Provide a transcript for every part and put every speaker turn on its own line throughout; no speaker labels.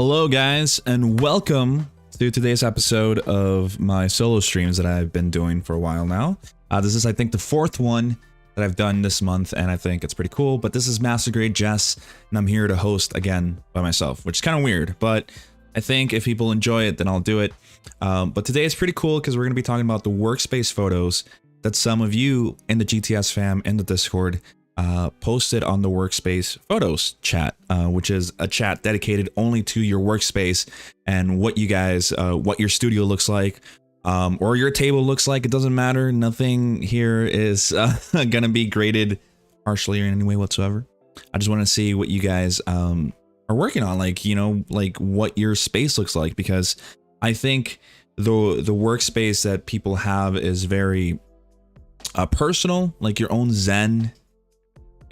Hello guys, and welcome to today's episode of my solo streams that I've been doing for a while now. This is, I think, the fourth one that I've done this month, and I think it's pretty cool. But this is Master Grade Jess, and I'm here to host again by myself, which is kind of weird, but I think if people enjoy it, then I'll do it. But today is pretty cool because we're going to be talking about the workspace photos that some of you in the GTS fam in the Discord posted on the workspace photos chat, which is a chat dedicated only to your workspace and what you guys, what your studio looks like, or your table looks like. It doesn't matter. Nothing here is gonna be graded harshly or in any way whatsoever. I just want to see what you guys are working on, like, you know, like what your space looks like, because I think the workspace that people have is very personal, like your own zen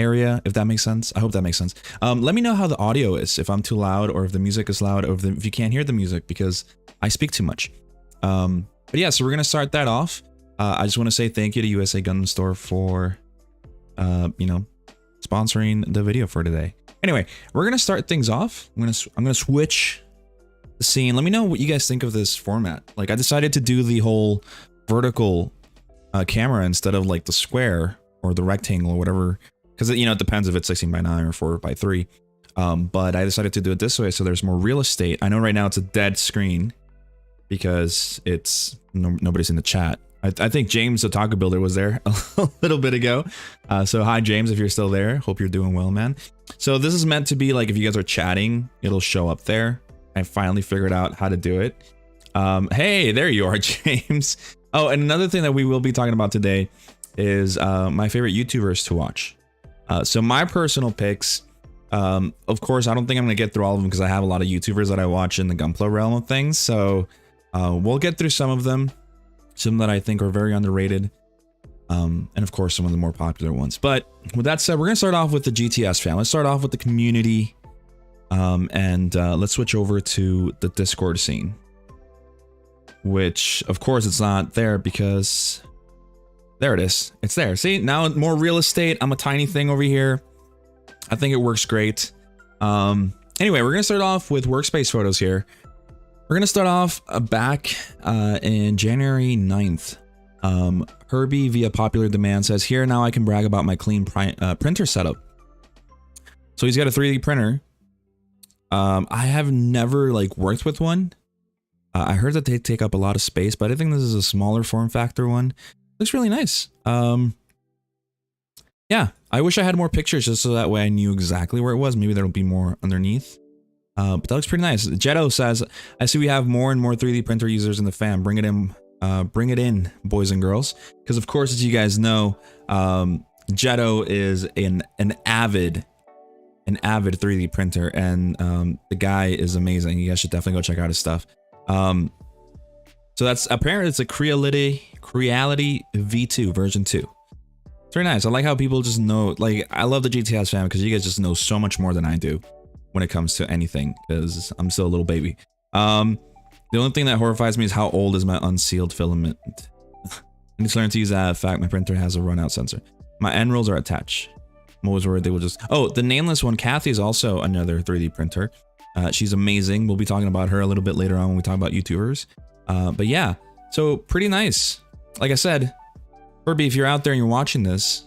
area, if that makes sense. I hope that makes sense. Let me know how the audio is, if I'm too loud or if the music is loud, or if you can't hear the music because I speak too much. But yeah, so we're gonna start that off. I just want to say thank you to USA Gundam Store for you know, sponsoring the video for today. Anyway, we're gonna start things off. I'm gonna switch the scene. Let me know what you guys think of this format. Like, I decided to do the whole vertical camera instead of like the square or the rectangle or whatever, because, you know, it depends if it's 16:9 or 4:3. But I decided to do it this way so there's more real estate. I know right now it's a dead screen because it's nobody's in the chat. I think James, the Taco Builder, was there a little bit ago. So hi James, if you're still there. Hope you're doing well, man. So this is meant to be like, if you guys are chatting, it'll show up there. I finally figured out how to do it. Hey, there you are, James. Oh, and another thing that we will be talking about today is my favorite YouTubers to watch. So my personal picks, of course, I don't think I'm going to get through all of them because I have a lot of YouTubers that I watch in the Gunpla realm of things. So we'll get through some of them, some that I think are very underrated, and of course some of the more popular ones. But with that said, we're going to start off with the GTS fam. Let's start off with the community, and let's switch over to the Discord scene, which of course it's not there because there it is. It's there. See, now more real estate. I'm a tiny thing over here. I think it works great. Anyway, we're gonna start off with workspace photos here. We're gonna start off back in January 9th. Herbie, via popular demand, says, here now I can brag about my clean printer setup. So he's got a 3D printer. I have never like worked with one. I heard that they take up a lot of space, but I think this is a smaller form factor one. Looks really nice. Yeah, I wish I had more pictures just so that way I knew exactly where it was. Maybe there'll be more underneath. But that looks pretty nice. Jetto says, I see we have more and more 3D printer users in the fam. Bring it in, boys and girls. Because of course, as you guys know, Jetto is an avid 3D printer, and the guy is amazing. You guys should definitely go check out his stuff. So that's apparently, it's a Creality V2 version 2. It's very nice. I like how people just know, like, I love the GTS fam because you guys just know so much more than I do when it comes to anything, because I'm still a little baby. The only thing that horrifies me is how old is my unsealed filament. I need to learn to use that fact. My printer has a runout sensor. My end rolls are attached. I'm always worried they will just... Oh, the nameless one, Kathy, is also another 3D printer. She's amazing. We'll be talking about her a little bit later on when we talk about YouTubers. But yeah, so pretty nice. Like I said, Herbie, if you're out there and you're watching this,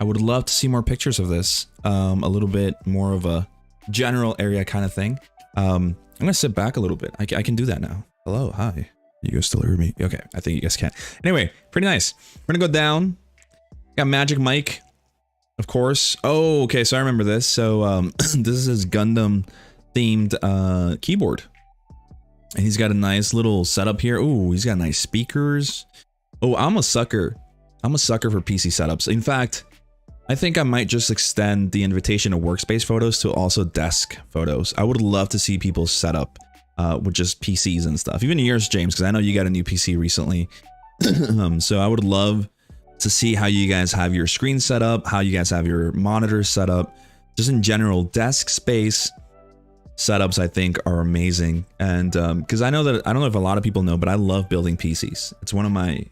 I would love to see more pictures of this. A little bit more of a general area kind of thing. I'm gonna sit back a little bit. I can do that now. Hello, hi. You guys still hear me? Okay, I think you guys can. Anyway, pretty nice. We're gonna go down. Got Magic Mike, of course. Oh, okay, so I remember this. So this is his Gundam themed keyboard. And he's got a nice little setup here. Ooh, he's got nice speakers. Oh, I'm a sucker. I'm a sucker for PC setups. In fact, I think I might just extend the invitation of workspace photos to also desk photos. I would love to see people's setup with just PCs and stuff. Even yours, James, because I know you got a new PC recently. So I would love to see how you guys have your screen set up, how you guys have your monitors set up. Just in general, desk space setups I think are amazing. And because I know that, I don't know if a lot of people know, but I love building PCs. It's one of my,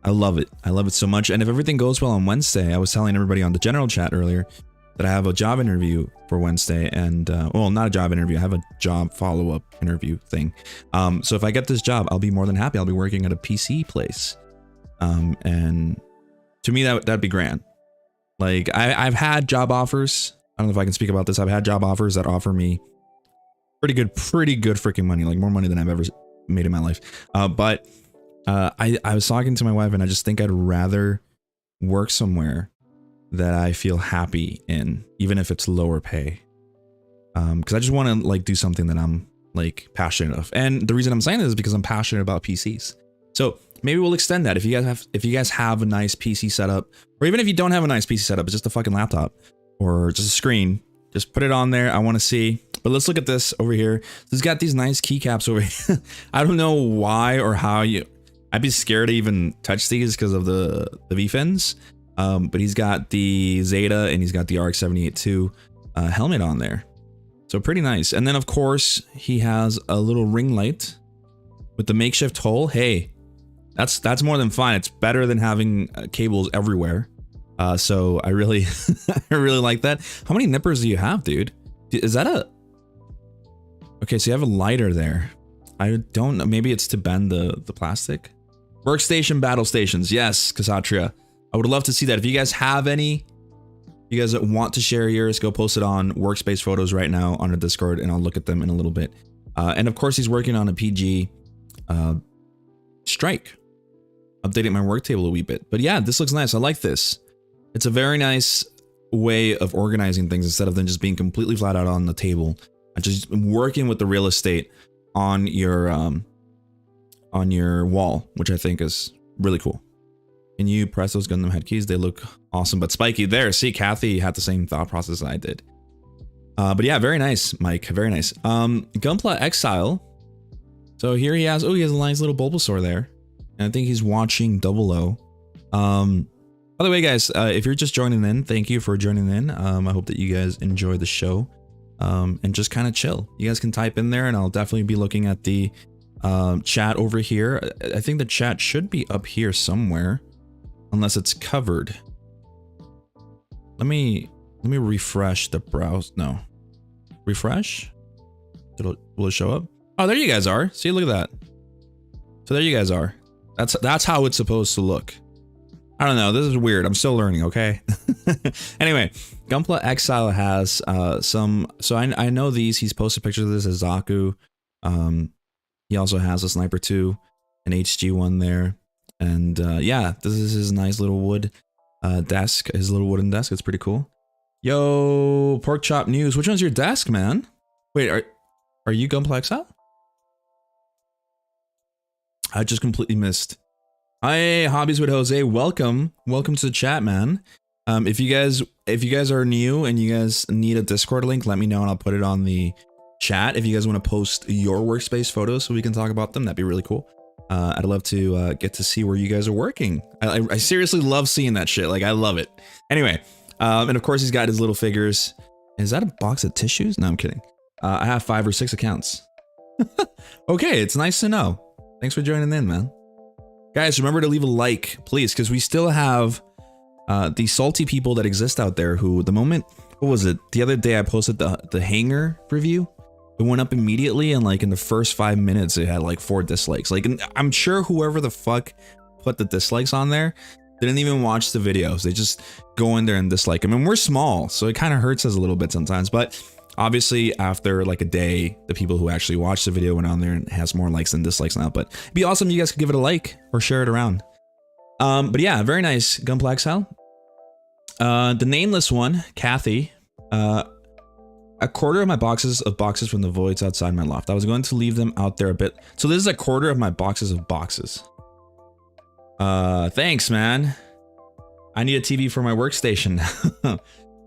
I love it so much. And if everything goes well on Wednesday, I was telling everybody on the general chat earlier, that I have a job interview for Wednesday, and well, not a job interview. I have a job follow-up interview thing. So if I get this job, I'll be more than happy. I'll be working at a PC place, and to me that'd be grand. Like I've had job offers. I don't know if I can speak about this. I've had job offers that offer me pretty good freaking money, like more money than I've ever made in my life. But I was talking to my wife, and I just think I'd rather work somewhere that I feel happy in, even if it's lower pay. Because I just want to like do something that I'm like passionate of. And the reason I'm saying this is because I'm passionate about PCs. So maybe we'll extend that. If you guys have a nice PC setup, or even if you don't have a nice PC setup, it's just a fucking laptop or just a screen, just put it on there. I want to see. But let's look at this over here. It's got these nice keycaps over here. I don't know why or how I'd be scared to even touch these because of the V-fins. But he's got the Zeta and he's got the RX 78-2 helmet on there. So pretty nice. And then of course he has a little ring light with the makeshift hole. Hey, that's more than fine. It's better than having cables everywhere. So I really, I really like that. How many nippers do you have, dude? Is that a... Okay, so you have a lighter there. I don't know. Maybe it's to bend the plastic. Workstation battle stations. Yes, Kasatria. I would love to see that. If you guys have any, you guys want to share yours, go post it on Workspace Photos right now on our Discord, and I'll look at them in a little bit. And of course, he's working on a PG strike, updating my work table a wee bit. But yeah, this looks nice. I like this. It's a very nice way of organizing things instead of them just being completely flat out on the table. And just working with the real estate on your wall, which I think is really cool. Can you press those Gundam head keys? They look awesome, but spiky. There, see, Kathy had the same thought process I did. But yeah, very nice, Mike. Very nice. Gunpla Exile. So here he has, oh, he has a nice little Bulbasaur there. And I think he's watching 00. By the way, guys, if you're just joining in, thank you for joining in. I hope that you guys enjoy the show. And just kind of chill. You guys can type in there, and I'll definitely be looking at the chat over here. I think the chat should be up here somewhere, unless it's covered. Let me refresh the browse. No, refresh. Will it show up? Oh, there you guys are. See, look at that. So there you guys are. That's how it's supposed to look. I don't know. This is weird. I'm still learning. Okay. Anyway, Gunpla Exile has some. So I know these. He's posted pictures of this as Zaku. He also has a Sniper 2, an HG one there, and yeah, this is his nice little wood desk. His little wooden desk. It's pretty cool. Yo, Pork Chop News. Which one's your desk, man? Wait, are you Gunpla Exile? I just completely missed. Hi, Hobbies with Jose. Welcome to the chat, man. If you guys are new and you guys need a Discord link, let me know and I'll put it on the chat. If you guys want to post your workspace photos so we can talk about them, that'd be really cool. I'd love to get to see where you guys are working. I seriously love seeing that shit. Like, I love it. Anyway, and of course he's got his little figures. Is that a box of tissues? No, I'm kidding. I have 5 or 6 accounts. Okay, it's nice to know. Thanks for joining in, man. Guys, remember to leave a like, please, because we still have these salty people that exist out there who, the moment, what was it? The other day I posted the hanger review. It went up immediately, and like in the first 5 minutes, it had like 4 dislikes. Like, and I'm sure whoever the fuck put the dislikes on there didn't even watch the videos. They just go in there and dislike them. And we're small, so it kind of hurts us a little bit sometimes. But obviously, after like a day, the people who actually watched the video went on there and has more likes than dislikes now. But it'd be awesome if you guys could give it a like or share it around. But yeah, very nice, Gunpla Exile. The nameless one, Kathy. A quarter of my boxes from the voids outside my loft. I was going to leave them out there a bit. So this is a quarter of my boxes of boxes. Thanks, man. I need a TV for my workstation.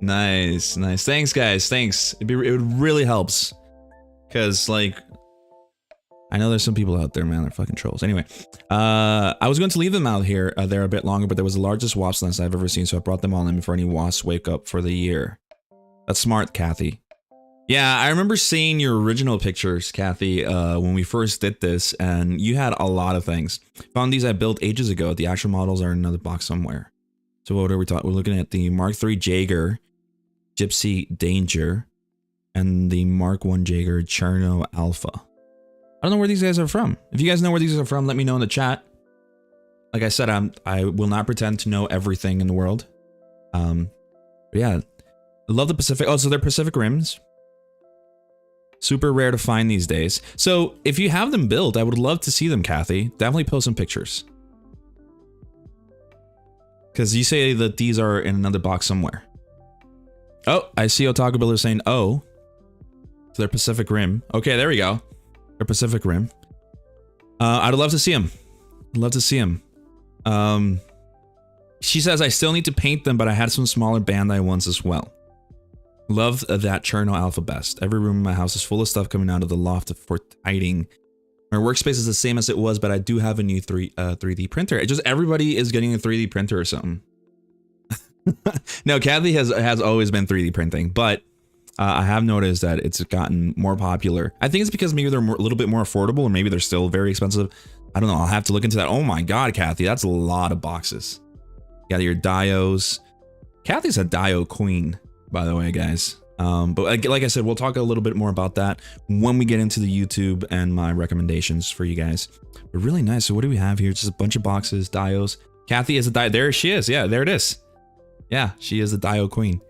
Nice. Thanks, guys. Thanks. It really helps. Because, like, I know there's some people out there, man. They're fucking trolls. Anyway, I was going to leave them out here there a bit longer, but there was the largest wasp nest I've ever seen, so I brought them all in before any wasps wake up for the year. That's smart, Kathy. Yeah, I remember seeing your original pictures, Kathy, when we first did this, and you had a lot of things. Found these I built ages ago. The actual models are in another box somewhere. So what are we talking? We're looking at the Mark III Jaeger Gypsy Danger, and the Mark 1 Jaeger Cherno Alpha. I don't know where these guys are from. If you guys know where these are from, let me know in the chat. Like I said, I will not pretend to know everything in the world. But yeah, I love the Pacific. Oh, so they're Pacific Rims. Super rare to find these days. So if you have them built, I would love to see them, Kathy. Definitely post some pictures. Because you say that these are in another box somewhere. Oh, I see Otaku Builder saying, oh. So they're Pacific Rim. Okay, there we go. They're Pacific Rim. I'd love to see them. I'd love to see them. She says, I still need to paint them, but I had some smaller Bandai ones as well. Love that Cherno Alpha best. Every room in my house is full of stuff coming out of the loft for tidying. My workspace is the same as it was, but I do have a new 3D printer. It just everybody is getting a 3D printer or something. No, Kathy has always been 3D printing, but I have noticed that it's gotten more popular. I think it's because maybe they're a little bit more affordable, or maybe they're still very expensive. I don't know. I'll have to look into that. Oh my God, Kathy, that's a lot of boxes. You got your Daios. Kathy's a Daio queen, by the way, guys. But like I said, we'll talk a little bit more about that when we get into the YouTube and my recommendations for you guys. But really nice. So what do we have here? Just a bunch of boxes, Daios. Kathy is a Daio. There she is. Yeah, there it is. Yeah, she is the Daio queen.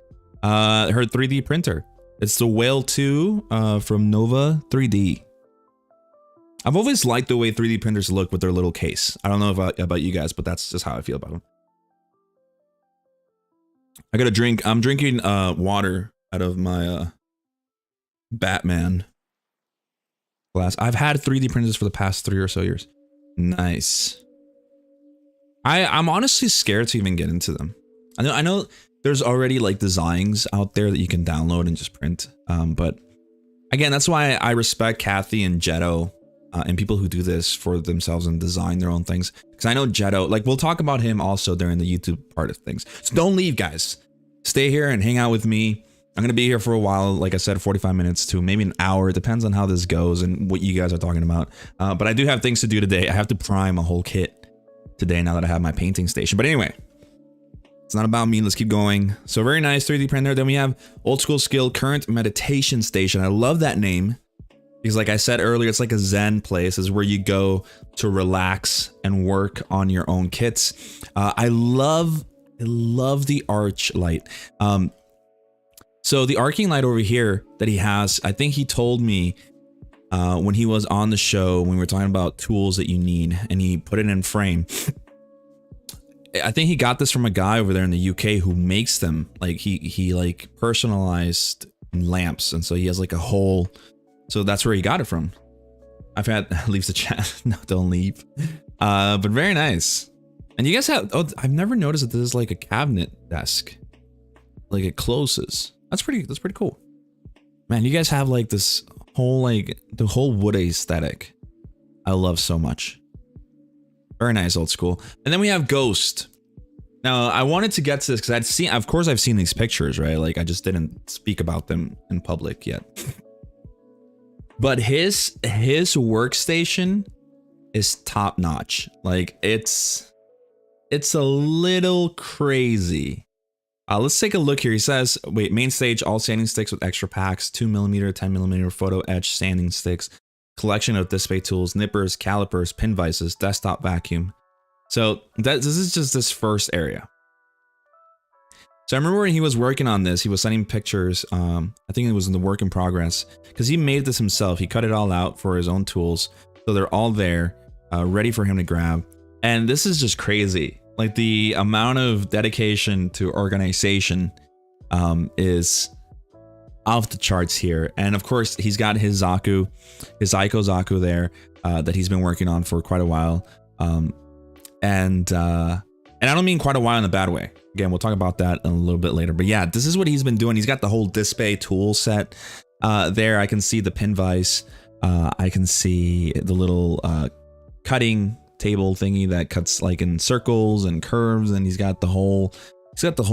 Her 3D printer. It's the Whale 2 from Nova 3D. I've always liked the way 3D printers look with their little case. I don't know about you guys, but that's just how I feel about them. I got a drink. I'm drinking water out of my Batman glass. I've had 3D printers for the past 3 or so years. Nice. I'm honestly scared to even get into them. I know there's already like designs out there that you can download and just print. But again, that's why I respect Kathy and Jetto and people who do this for themselves and design their own things. Because I know Jetto, like we'll talk about him also during the YouTube part of things. So don't leave, guys. Stay here and hang out with me. I'm going to be here for a while. Like I said, 45 minutes to maybe an hour. It depends on how this goes and what you guys are talking about. But I do have things to do today. I have to prime a whole kit today now that I have my painting station. But anyway, it's not about me. Let's keep going. So very nice 3D printer. Then we have Old School Skill Current Meditation Station. I love that name because like I said earlier, it's like a Zen place. Is where you go to relax and work on your own kits. I love the arch light. So the arcing light over here that he has, I think he told me when he was on the show, when we were talking about tools that you need, and he put it in frame. I think he got this from a guy over there in the UK who makes them. Like he like personalized lamps, and so he has like a whole. So that's where he got it from. I've had leaves the chat. No, don't leave. But very nice. And you guys have. Oh, I've never noticed that this is like a cabinet desk. Like it closes. That's pretty cool. Man, you guys have like this whole like the whole wood aesthetic. I love so much. Very nice, Old School. And then we have Ghost. Now I wanted to get to this because of course I've seen these pictures, right? Like I just didn't speak about them in public yet. But his workstation is top notch. Like it's a little crazy. Let's take a look here. He says, wait, main stage, all sanding sticks with extra packs, 2mm, 10mm photo etch sanding sticks, collection of display tools, nippers, calipers, pin vices, desktop vacuum. So this is just this first area. So I remember when he was working on this, he was sending pictures. I think it was in the work in progress because he made this himself. He cut it all out for his own tools. So they're all there, ready for him to grab. And this is just crazy. Like the amount of dedication to organization is off the charts here. And of course, he's got his Zaku, his Aiko Zaku there that he's been working on for quite a while. And I don't mean quite a while in a bad way. Again, we'll talk about that in a little bit later. But yeah, this is what he's been doing. He's got the whole display tool set there. I can see the pin vise. I can see the little cutting table thingy that cuts like in circles and curves, and he's got the whole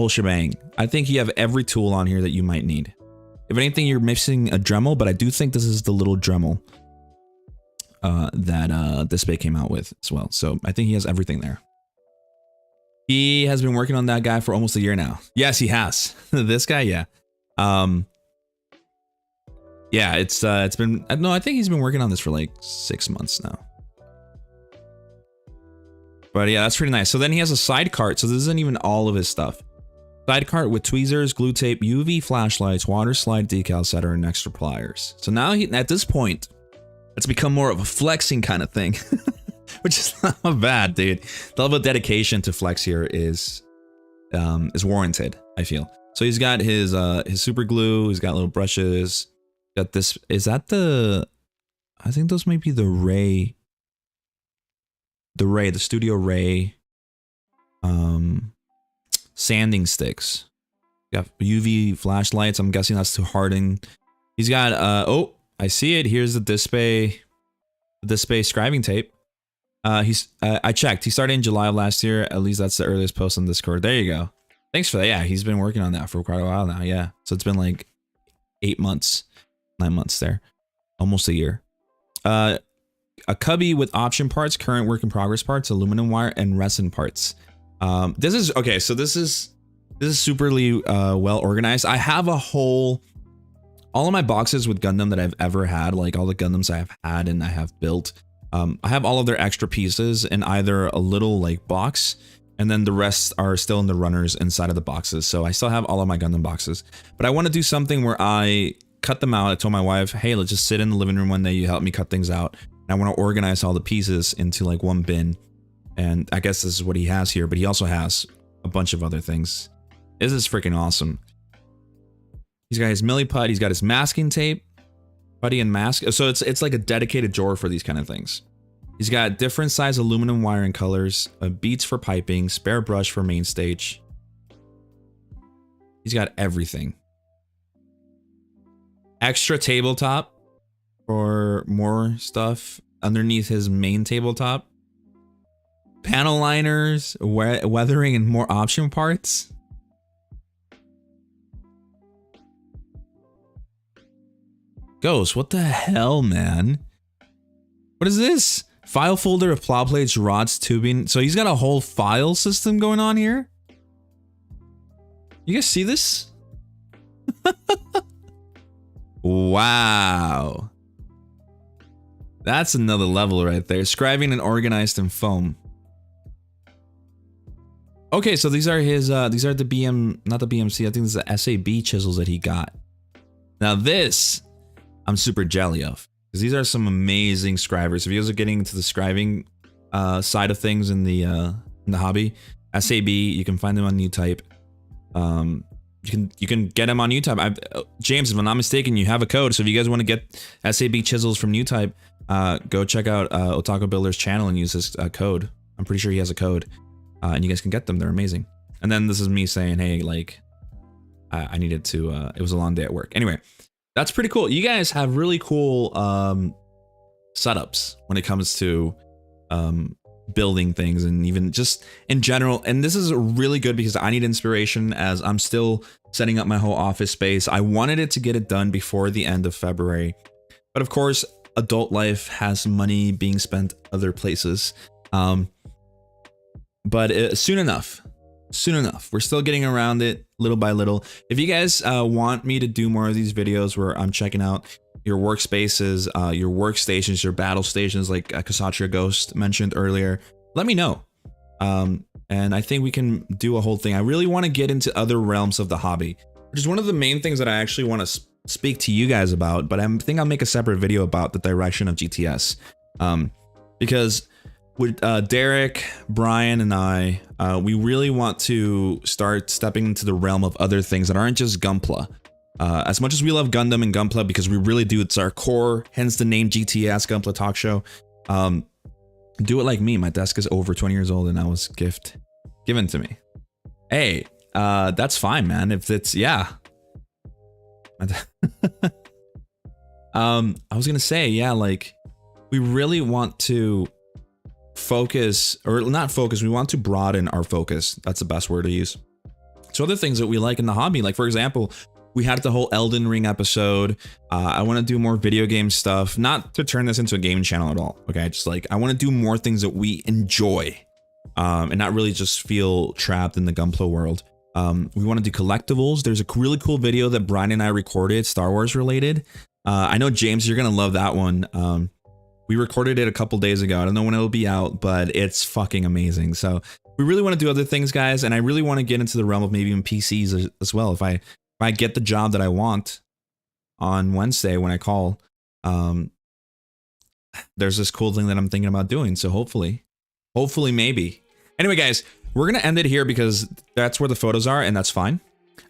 shebang. I think you have every tool on here that you might need. If anything, you're missing a Dremel, but I do think this is the little Dremel that Display came out with as well. So I think he has everything there. He has been working on that guy for almost a year now. Yes, he has. This guy, yeah. Yeah, it's been, no, I think he's been working on this for like 6 months now. But yeah, that's pretty nice. So then he has a side cart. So this isn't even all of his stuff. Side cart with tweezers, glue tape, UV flashlights, water slide decal setter, and extra pliers. So now at this point, it's become more of a flexing kind of thing, which is not bad, dude. The level of dedication to flex here is warranted, I feel. So he's got his super glue. He's got little brushes. Got this. Is that the? I think those might be the Ray. The Studio Ray. Sanding sticks. Got UV flashlights. I'm guessing that's to harden. He's got oh, I see it. Here's the display scribing tape. I checked. He started in July of last year. At least that's the earliest post on Discord. There you go. Thanks for that. Yeah, he's been working on that for quite a while now. Yeah. So it's been like 8 months, 9 months there. Almost a year. A cubby with option parts, current work in progress parts, aluminum wire, and resin parts. This is okay. So this is superly well organized. I have all of my boxes with Gundam that I've ever had, like all the Gundams I have had and I have built. I have all of their extra pieces in either a little like box, and then the rest are still in the runners inside of the boxes. So I still have all of my Gundam boxes, but I want to do something where I cut them out. I told my wife, hey, let's just sit in the living room one day. You help me cut things out. And I want to organize all the pieces into like one bin. And I guess this is what he has here, but he also has a bunch of other things. This is freaking awesome. He's got his milliput. He's got his masking tape, putty and mask. So it's like a dedicated drawer for these kind of things. He's got different size aluminum wiring colors, beads for piping, spare brush for main stage. He's got everything. Extra tabletop for more stuff underneath his main tabletop. Panel liners, weathering, and more option parts. Ghost, what the hell, man? What is this? File folder of plow plates, rods, tubing. So he's got a whole file system going on here. You guys see this? Wow. That's another level right there. Scribing and organized in foam. Okay, so these are his, these are the not the BMC, I think this is the SAB chisels that he got. Now this, I'm super jelly of, because these are some amazing scribers. If you guys are getting into the scribing side of things in the hobby, SAB, you can find them on Utype. You can get them on Utype. James, if I'm not mistaken, you have a code. So if you guys want to get SAB chisels from Utype, go check out Otaku Builder's channel and use this code. I'm pretty sure he has a code. And you guys can get them. They're amazing. And then this is me saying, hey, like, I needed to, it was a long day at work. Anyway, that's pretty cool. You guys have really cool setups when it comes to building things and even just in general. And this is really good because I need inspiration as I'm still setting up my whole office space. I wanted it to get it done before the end of February. But of course, adult life has money being spent other places. But soon enough, we're still getting around it little by little. If you guys want me to do more of these videos where I'm checking out your workspaces, your workstations, your battle stations, like Kasatria Ghost mentioned earlier, let me know. And I think we can do a whole thing. I really want to get into other realms of the hobby, which is one of the main things that I actually want to speak to you guys about, but I think I'll make a separate video about the direction of GTS. Because with Derek, Brian, and I, we really want to start stepping into the realm of other things that aren't just Gunpla. As much as we love Gundam and Gunpla, because we really do, it's our core, hence the name GTS Gunpla Talk Show. Do it like me. My desk is over 20 years old and that was given to me. Hey, that's fine, man. If it's, yeah. I was gonna say, yeah, like, we really want to focus, or not focus, we want to broaden our focus. That's the best word to use. So other things that we like in the hobby, like for example, we had the whole Elden Ring episode. I want to do more video game stuff, not to turn this into a gaming channel at all. Okay, just like I want to do more things that we enjoy, and not really just feel trapped in the Gunpla world. We want to do collectibles. There's a really cool video that Brian and I recorded, Star Wars related. I know, James, you're going to love that one. We recorded it a couple days ago. I don't know when it'll be out, but it's fucking amazing. So we really want to do other things, guys. And I really want to get into the realm of maybe even PCs as well. If I get the job that I want on Wednesday when I call, there's this cool thing that I'm thinking about doing. So hopefully maybe. Anyway, guys, we're going to end it here because that's where the photos are, and that's fine.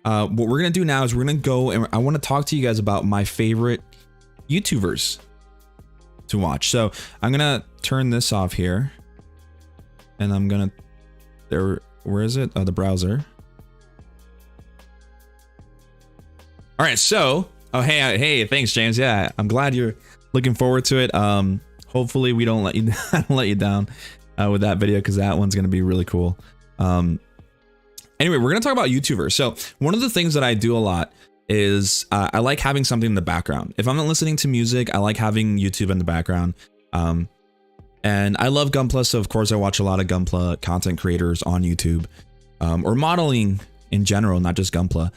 What we're going to do now is we're going to go and I want to talk to you guys about my favorite YouTubers to watch. So I'm going to turn this off here, and I'm going to, where is it? Oh, the browser. All right. So, oh, hey, thanks, James. Yeah, I'm glad you're looking forward to it. Hopefully we don't let you, I don't let you down with that video, because that one's going to be really cool. Anyway, we're going to talk about YouTubers. So one of the things that I do a lot is I like having something in the background. If I'm not listening to music, I like having YouTube in the background. And I love Gunpla, so of course I watch a lot of Gunpla content creators on YouTube, or modeling in general, not just Gunpla.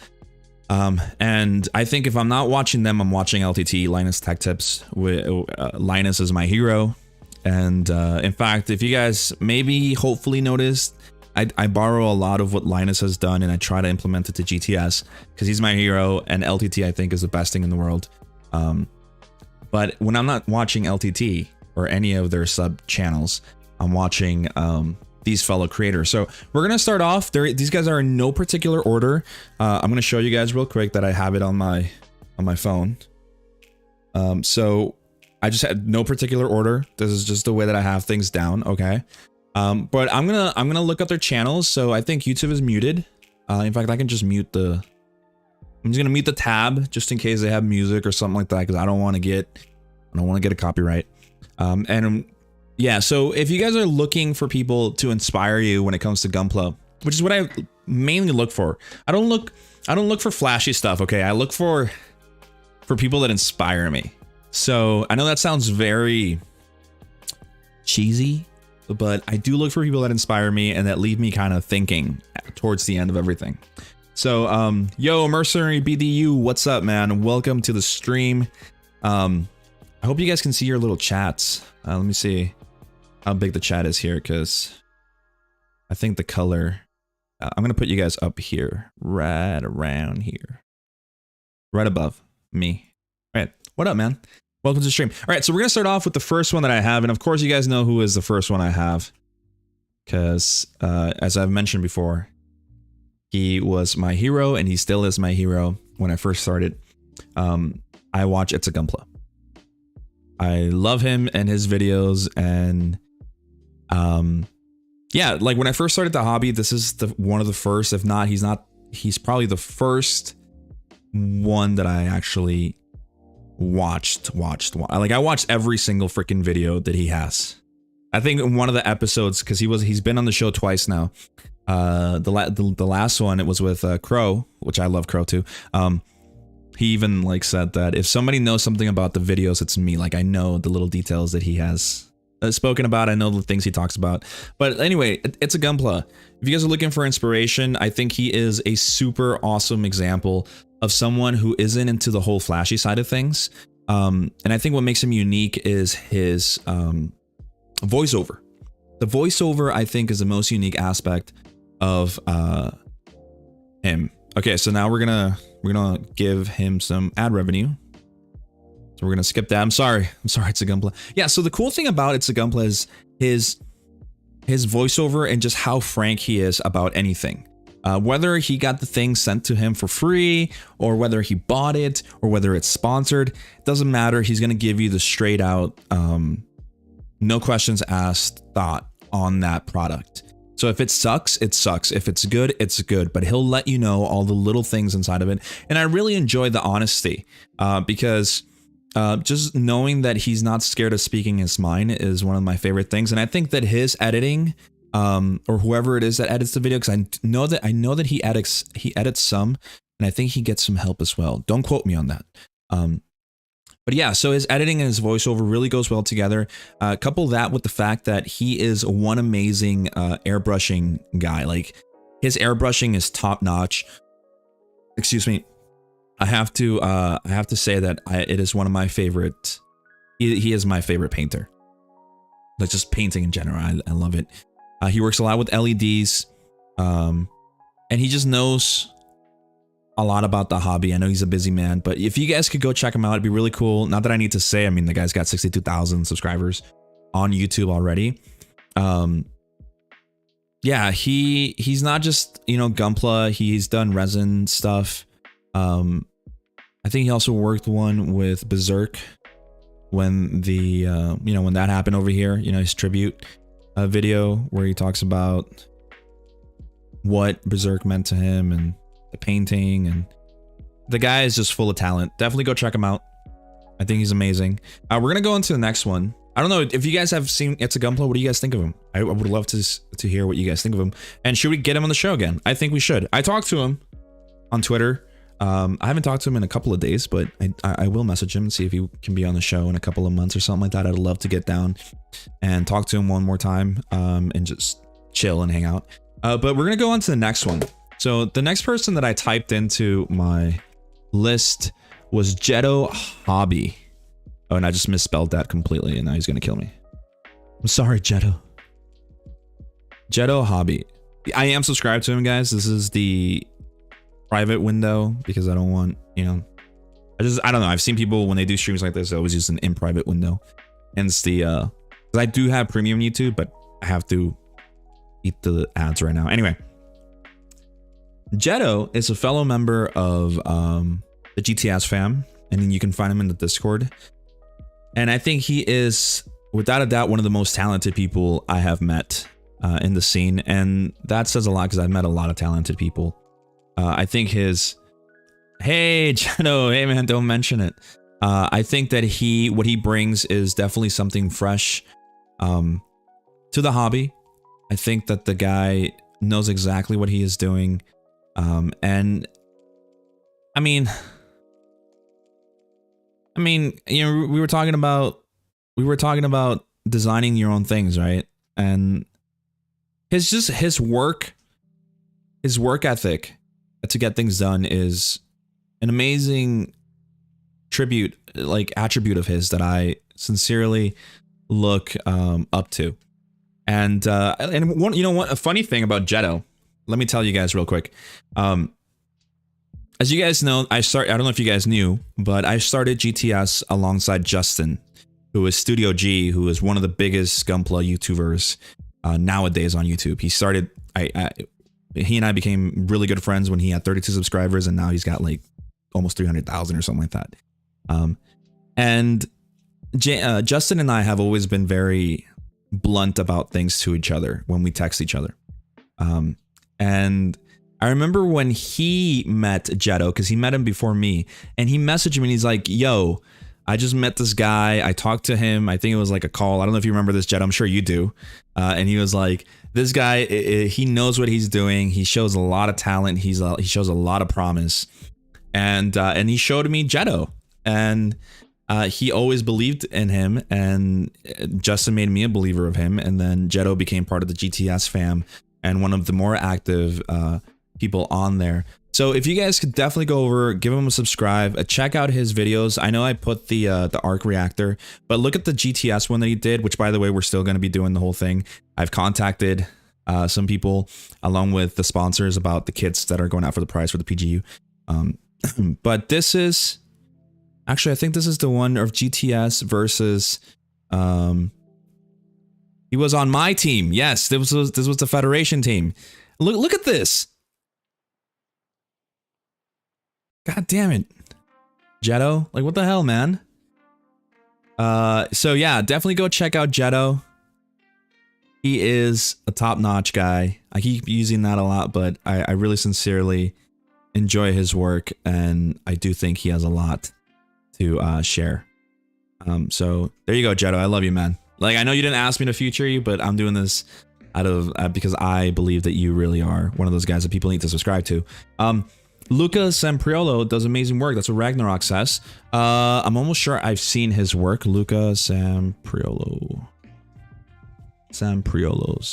And I think if I'm not watching them, I'm watching LTT, Linus Tech Tips. Linus is my hero. And in fact, if you guys maybe hopefully noticed, I borrow a lot of what Linus has done and I try to implement it to GTS because he's my hero, and LTT I think is the best thing in the world. But when I'm not watching LTT or any of their sub channels, I'm watching these fellow creators. So we're gonna start off. These guys are in no particular order. I'm gonna show you guys real quick that I have it on my phone. So I just had no particular order. This is just the way that I have things down. Okay. But I'm gonna look up their channels. So I think YouTube is muted. In fact, I can just mute I'm just gonna mute the tab just in case they have music or something like that, because I don't want to get a copyright. Yeah, so if you guys are looking for people to inspire you when it comes to Gunpla, which is what I mainly look for. I don't look for flashy stuff, okay? I look for people that inspire me. So I know that sounds very cheesy, but I do look for people that inspire me and that leave me kind of thinking towards the end of everything. So, yo, Mercenary BDU, what's up, man? Welcome to the stream. I hope you guys can see your little chats. Let me see how big the chat is here, because I think the color, I'm going to put you guys up here, right around here, right above me. All right. What up, man? Welcome to the stream. All right. So we're going to start off with the first one that I have. And of course, you guys know who is the first one I have, because as I've mentioned before, he was my hero and he still is my hero. When I first started, I watch It's a Gunpla. I love him and his videos, and yeah, like when I first started the hobby, this is one of the first, if not, he's probably the first one that I actually watched. Like I watched every single freaking video that he has. I think in one of the episodes, because he's been on the show twice now. The last one, it was with Crow, which I love Crow too. He even like said that if somebody knows something about the videos, it's me. Like I know the little details that he has spoken about. I know the things he talks about. But anyway, It's a Gunpla. If you guys are looking for inspiration, I think he is a super awesome example of someone who isn't into the whole flashy side of things. And I think what makes him unique is his voiceover. The voiceover, I think, is the most unique aspect of him. Okay, so now we're gonna give him some ad revenue. So we're gonna skip that. I'm sorry, It's a Gunpla. Yeah, so the cool thing about It's a Gunpla is his voiceover and just how frank he is about anything. Whether he got the thing sent to him for free, or whether he bought it, or whether it's sponsored, doesn't matter. He's gonna give you the straight out, no questions asked thought on that product. So if it sucks, it sucks. If it's good, it's good. But he'll let you know all the little things inside of it. And I really enjoy the honesty, because just knowing that he's not scared of speaking his mind is one of my favorite things. And I think that his editing, or whoever it is that edits the video, because I know that he edits some, and I think he gets some help as well. Don't quote me on that. But yeah, so his editing and his voiceover really goes well together. Couple that with the fact that he is one amazing airbrushing guy. Like His airbrushing is top notch. Excuse me. I have to say that it is one of my favorite. He is my favorite painter. Like just painting in general, I love it. He works a lot with LEDs, and he just knows a lot about the hobby. I know he's a busy man, but if you guys could go check him out, it'd be really cool. Not that I need to say, I mean, the guy's got 62,000 subscribers on YouTube already. Yeah, he's not just, you know, Gunpla. He's done resin stuff. I think he also worked one with Berserk when the you know, when that happened over here, you know, his tribute video where he talks about what Berserk meant to him and the painting, and the guy is just full of talent. Definitely go check him out. I think he's amazing. We're gonna go into the next one. I don't know if you guys have seen It's a Gunpla. What do you guys think of him? I would love to hear what you guys think of him. And should we get him on the show again? I think we should. I talked to him on Twitter. I haven't talked to him in a couple of days, but I will message him and see if he can be on the show in a couple of months or something like that. I'd love to get down and talk to him one more time, and just chill and hang out. But we're gonna go on to the next one. So the next person that I typed into my list was Jetto Hobby. Oh, and I just misspelled that completely, and now he's gonna kill me. I'm sorry, Jetto. Jetto Hobby. I am subscribed to him, guys. This is the private window because I don't want, you know, I don't know. I've seen people when they do streams like this, they always use an in private window. Hence the, because I do have premium YouTube, but I have to eat the ads right now. Anyway, Jetto is a fellow member of the GTSfam, and then you can find him in the Discord. And I think he is, without a doubt, one of the most talented people I have met in the scene. And that says a lot because I've met a lot of talented people. I think his, hey, Jetto, hey man, don't mention it. I think that what he brings is definitely something fresh to the hobby. I think that the guy knows exactly what he is doing. And I mean, you know, we were talking about designing your own things, right? And his work ethic to get things done is an amazing attribute of his that I sincerely look up to. And one, you know what, a funny thing about Jetto, let me tell you guys real quick. As you guys know, I don't know if you guys knew, but I started GTS alongside Justin, who is Studio G, who is one of the biggest Gunpla YouTubers nowadays on YouTube. He started, he and I became really good friends when he had 32 subscribers, and now he's got like almost 300,000 or something like that. And Justin and I have always been very blunt about things to each other when we text each other. And I remember when he met Jetto, because he met him before me, and he messaged me and he's like, yo, I just met this guy. I talked to him. I think it was like a call. I don't know if you remember this, Jetto. I'm sure you do. And he was like, this guy, he knows what he's doing. He shows a lot of talent. He shows a lot of promise. And he showed me Jetto. And he always believed in him. And Justin made me a believer of him. And then Jetto became part of the GTS fam and one of the more active people on there. So if you guys could definitely go over, give him a subscribe, check out his videos. I know I put the arc reactor, but look at the GTS one that he did, which by the way, we're still going to be doing the whole thing. I've contacted some people along with the sponsors about the kits that are going out for the prize for the PGU. But this is actually, I think this is the one of GTS versus, he was on my team. Yes, this was the Federation team. Look at this. God damn it. Jetto, like what the hell, man? So yeah, definitely go check out Jetto. He is a top-notch guy. I keep using that a lot, but I really sincerely enjoy his work, and I do think he has a lot to share. So there you go, Jetto. I love you, man. Like, I know you didn't ask me to feature you, but I'm doing this out of because I believe that you really are one of those guys that people need to subscribe to. Luca Sampriolo does amazing work. That's what Ragnarok says. I'm almost sure I've seen his work. Luca Sampriolo. Sampriolo.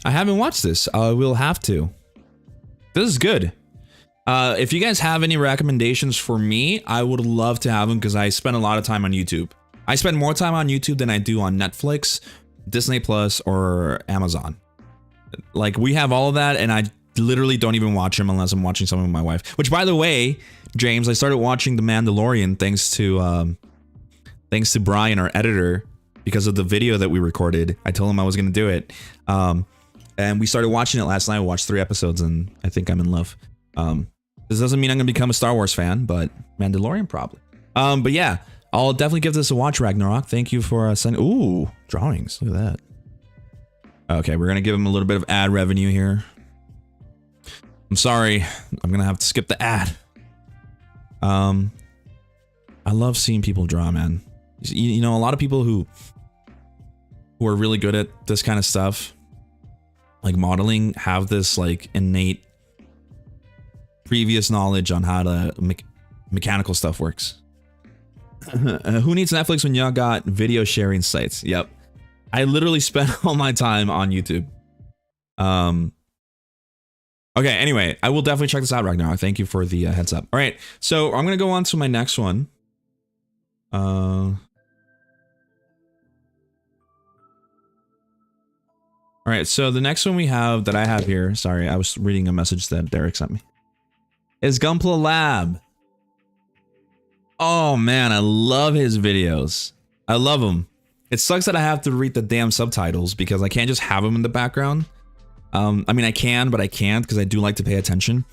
I haven't watched this. We'll have to. This is good. If you guys have any recommendations for me, I would love to have them because I spend a lot of time on YouTube. I spend more time on YouTube than I do on Netflix, Disney Plus, or Amazon. Like, we have all of that, and I literally don't even watch them unless I'm watching something with my wife. Which, by the way, James, I started watching The Mandalorian thanks to Brian, our editor, because of the video that we recorded. I told him I was going to do it. And we started watching it last night. I watched 3 episodes, and I think I'm in love. This doesn't mean I'm going to become a Star Wars fan, but Mandalorian probably. But yeah, I'll definitely give this a watch, Ragnarok. Thank you for sending... Ooh, drawings. Look at that. Okay, we're going to give him a little bit of ad revenue here. I'm sorry. I'm going to have to skip the ad. I love seeing people draw, man. You know, a lot of people who are really good at this kind of stuff, like modeling, have this like innate previous knowledge on how to mechanical stuff works. Who needs Netflix when y'all got video sharing sites? Yep. I literally spend all my time on YouTube. Okay, anyway, I will definitely check this out, Ragnarok. Thank you for the heads up. All right, so I'm going to go on to my next one. All right, so the next one we have that I have here, sorry, I was reading a message that Derek sent me, is Gunpla Lab. Oh man, I love his videos. I love them. It sucks that I have to read the damn subtitles because I can't just have them in the background. I mean, I can, but I can't because I do like to pay attention.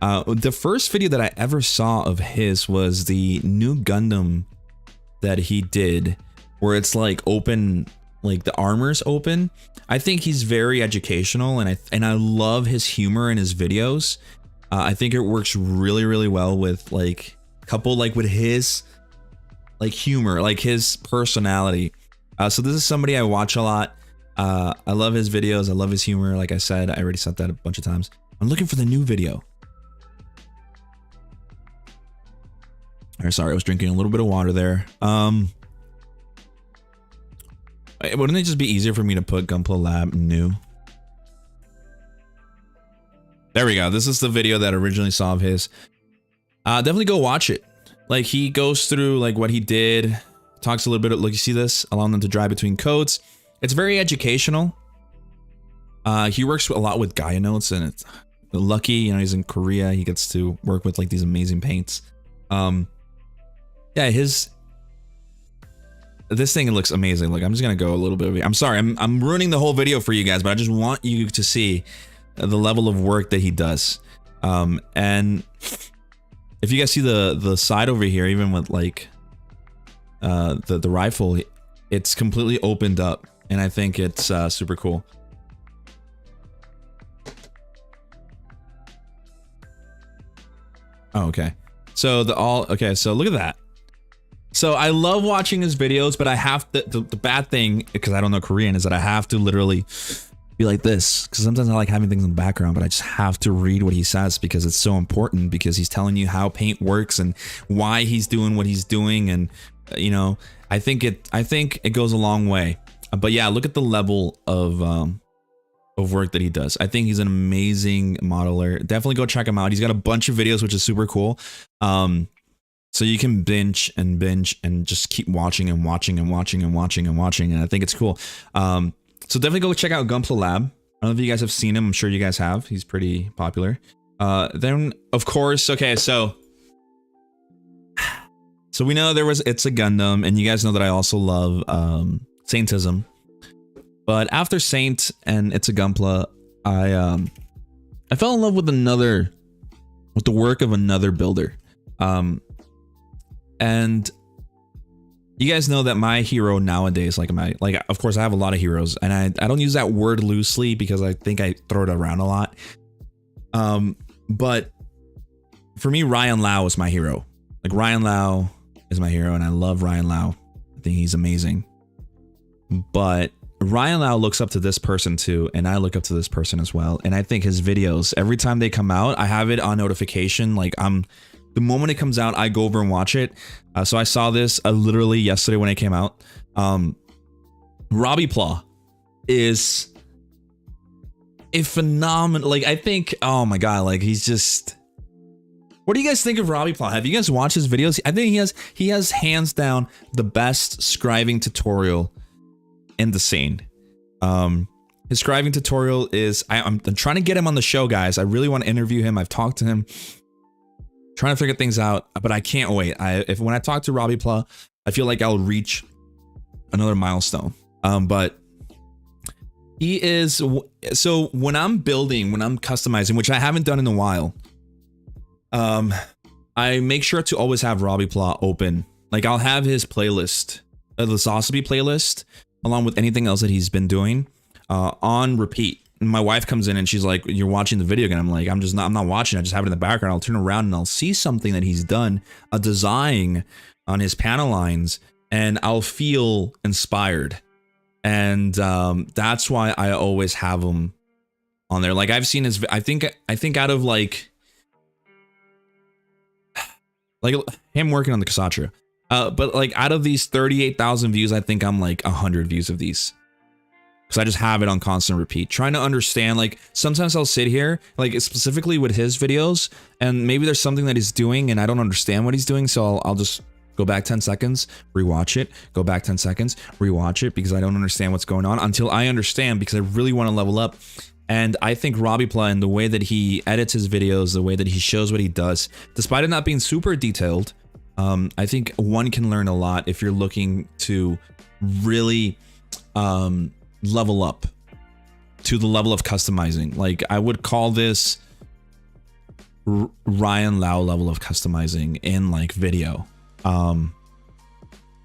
The first video that I ever saw of his was the new Gundam that he did, where it's like open, like the armor's open. I think he's very educational, and I love his humor in his videos. I think it works really, really well with like couple like with his like humor, like his personality. So this is somebody I watch a lot. I love his videos. I love his humor. Like I said, I already said that a bunch of times. I'm looking for the new video. Sorry, I was drinking a little bit of water there. Wouldn't it just be easier for me to put Gunpla Lab new? There we go. This is the video that I originally saw of his. Definitely go watch it. Like, he goes through like what he did, talks a little bit of, look, you see this, allowing them to drive between codes. It's very educational. He works a lot with Gaia notes, and it's lucky, you know, he's in Korea. He gets to work with like these amazing paints. Yeah, this thing looks amazing. Like, I'm just gonna go a little bit. I'm sorry, I'm ruining the whole video for you guys, but I just want you to see the level of work that he does. And if you guys see the side over here, even with like the rifle, it's completely opened up, and I think it's super cool. Oh, okay. So so look at that. So I love watching his videos, but I have to, the bad thing, because I don't know Korean, is that I have to literally be like this, because sometimes I like having things in the background, but I just have to read what he says because it's so important, because he's telling you how paint works and why he's doing what he's doing. And you know, I think it goes a long way. But yeah, look at the level of work that he does. I think he's an amazing modeler. Definitely go check him out. He's got a bunch of videos, which is super cool. So you can binge and just keep watching and watching and watching and watching and watching. And I think it's cool. So definitely go check out Gunpla Lab. I don't know if you guys have seen him. I'm sure you guys have. He's pretty popular. Then of course, okay, so we know there was It's a Gundam, and you guys know that I also love Saintism. But after Saint and It's a Gunpla, I fell in love with the work of another builder. And you guys know that my hero nowadays, like of course I have a lot of heroes, and I don't use that word loosely because I think I throw it around a lot. But for me, Ryan Lau is my hero. Like, Ryan Lau is my hero, and I love Ryan Lau. I think he's amazing. But Ryan Lau looks up to this person too, and I look up to this person as well. And I think his videos, every time they come out, I have it on notification. Like, the moment it comes out, I go over and watch it. So I saw this literally yesterday when it came out. Robbie Plaw is a phenomenal, like, I think, oh my God, like he's just, what do you guys think of RobbiePlaw? Have you guys watched his videos? I think he has hands down the best scribing tutorial in the scene. His scribing tutorial is, I'm trying to get him on the show, guys. I really want to interview him. I've talked to him, trying to figure things out, but I can't wait. When I talk to RobbiePlaw, I feel like I'll reach another milestone. But he is, so when I'm building, when I'm customizing, which I haven't done in a while, I make sure to always have RobbiePlaw open. Like I'll have his playlist, the Sauceby playlist, along with anything else that he's been doing, on repeat. And my wife comes in and she's like, "You're watching the video again." I'm like, I'm not watching. I just have it in the background. I'll turn around and I'll see something that he's done, a design on his panel lines, and I'll feel inspired. And that's why I always have him on there. Like I've seen his, I think out of like him working on the Kshatriya, but like out of these 38,000 views, I think I'm like 100 views of these. Because I just have it on constant repeat, trying to understand. Like sometimes I'll sit here, like specifically with his videos, and maybe there's something that he's doing and I don't understand what he's doing. So I'll just go back 10 seconds, rewatch it, go back 10 seconds, rewatch it, because I don't understand what's going on until I understand, because I really want to level up. And I think RobbiePlaw, and the way that he edits his videos, the way that he shows what he does, despite it not being super detailed, I think one can learn a lot if you're looking to really level up to the level of customizing. Like I would call this Ryan Lau level of customizing in like video,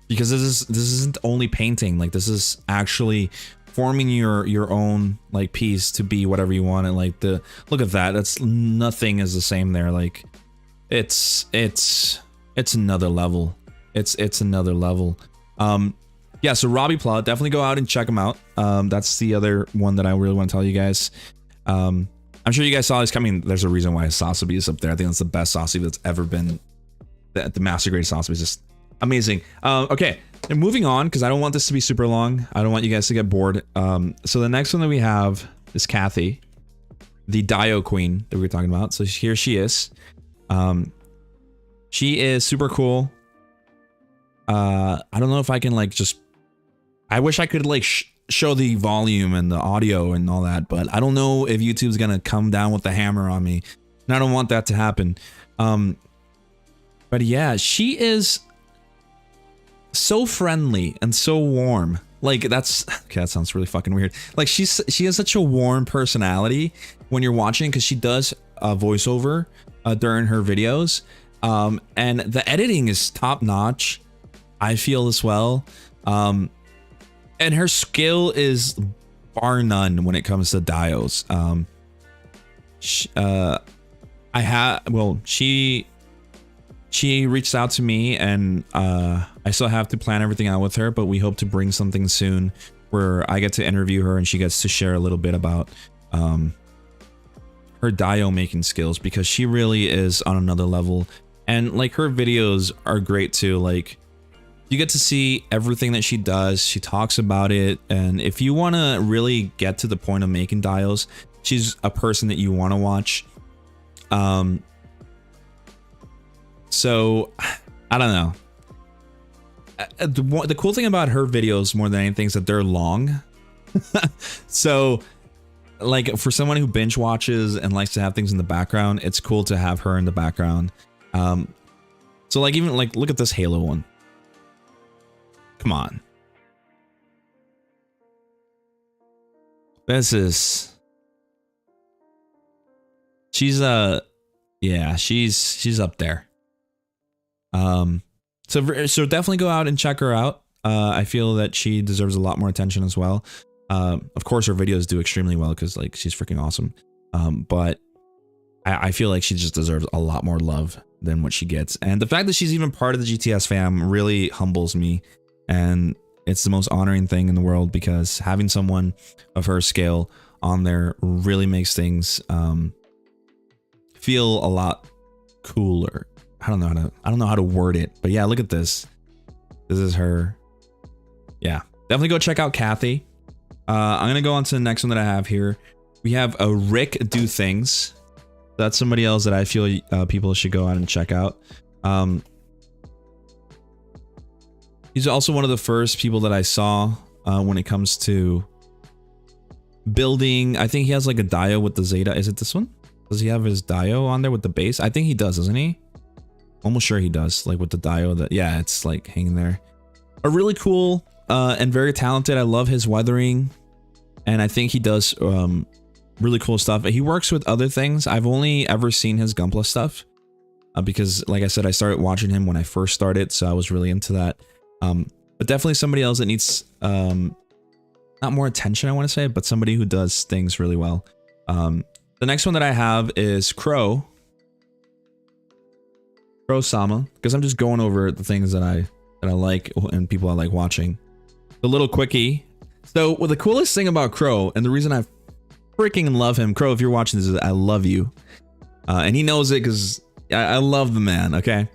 because this isn't only painting. Like this is actually forming your own like piece to be whatever you want. And like look at that, that's nothing is the same there. Like it's another level. It's another level. Yeah, so RobbiePlaw, definitely go out and check him out. That's the other one that I really want to tell you guys. I'm sure you guys saw this coming. There's a reason why Sauceby is up there. I think that's the best Sauceby that's ever been. The master grade Sauceby is just amazing. Okay, and moving on, because I don't want this to be super long. I don't want you guys to get bored. So the next one that we have is Kathy, the Daio queen that we were talking about. So here she is. She is super cool. I don't know if I can like just, I wish I could like show the volume and the audio and all that, but I don't know if YouTube's gonna come down with the hammer on me, and I don't want that to happen. But yeah, she is so friendly and so warm. Like that's, okay, that sounds really fucking weird. Like she has such a warm personality when you're watching, because she does voiceover during her videos, and the editing is top notch, I feel, as well. And her skill is bar none when it comes to Daios. She reached out to me, and I still have to plan everything out with her, but we hope to bring something soon where I get to interview her and she gets to share a little bit about her Daio making skills, because she really is on another level. And like her videos are great too. Like you get to see everything that she does. She talks about it. And if you want to really get to the point of making Daios, she's a person that you want to watch. So I don't know. The cool thing about her videos more than anything is that they're long. So like for someone who binge watches and likes to have things in the background, it's cool to have her in the background. So like even like look at this Halo one. Come on. This is, she's yeah, she's up there. So definitely go out and check her out. I feel that she deserves a lot more attention as well. Of course her videos do extremely well because like she's freaking awesome. But I feel like she just deserves a lot more love than what she gets. And the fact that she's even part of the GTS fam really humbles me. And it's the most honoring thing in the world, because having someone of her scale on there really makes things feel a lot cooler. I don't know how to word it, but yeah, look at this. This is her. Yeah, definitely go check out Kathy. I'm gonna go on to the next one that I have here. We have a Rick Do Things. That's somebody else that I feel people should go out and check out. He's also one of the first people that I saw when it comes to building. I think he has like a Daio with the Zeta. Is it this one? Does he have his Daio on there with the base? I think he does, doesn't he? Almost sure he does, like with the Daio. That, yeah, it's like hanging there. A really cool and very talented. I love his weathering, and I think he does really cool stuff. He works with other things. I've only ever seen his Gunpla stuff because, like I said, I started watching him when I first started, so I was really into that. But definitely somebody else that needs not more attention, I want to say, but somebody who does things really well. The next one that I have is Crow Sama, because I'm just going over the things that I like and people I like watching. The little quickie. So, well, the coolest thing about Crow, and the reason I freaking love him, Crow, if you're watching this, is I love you, and he knows it because I love the man. Okay,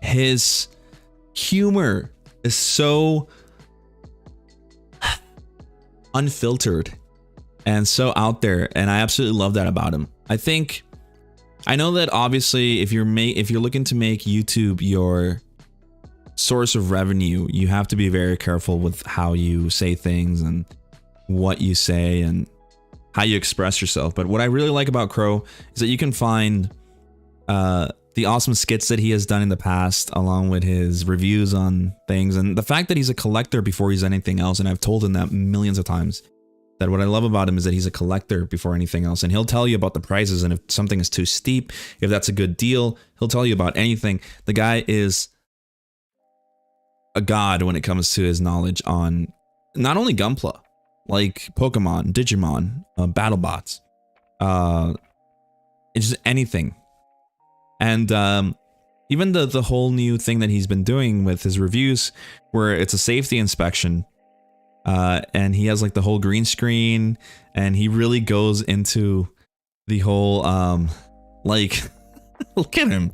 his humor is so unfiltered and so out there, and I absolutely love that about him. I know that obviously if you're looking to make YouTube your source of revenue, you have to be very careful with how you say things and what you say and how you express yourself. But what I really like about Crow is that you can find the awesome skits that he has done in the past, along with his reviews on things, and the fact that he's a collector before he's anything else. And I've told him that millions of times, that what I love about him is that he's a collector before anything else, and he'll tell you about the prices, and if something is too steep, if that's a good deal, he'll tell you about anything. The guy is a god when it comes to his knowledge on not only Gunpla, like Pokemon, Digimon, BattleBots, it's just anything. And even the whole new thing that he's been doing with his reviews, where it's a safety inspection, and he has like the whole green screen, and he really goes into the whole like look at him.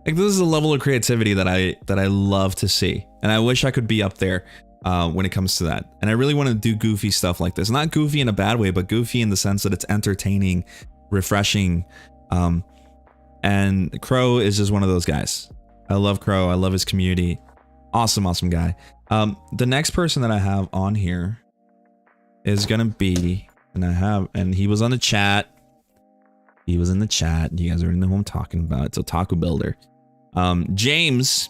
Like, this is a level of creativity that I love to see, and I wish I could be up there when it comes to that. And I really want to do goofy stuff like this, not goofy in a bad way, but goofy in the sense that it's entertaining, refreshing. And Crow is just one of those guys. I love Crow. I love his community. Awesome guy. The next person that I have on here is gonna be, and he was on the chat. He was in the chat. You guys already know who I'm talking about. It's Otaku Builder. James.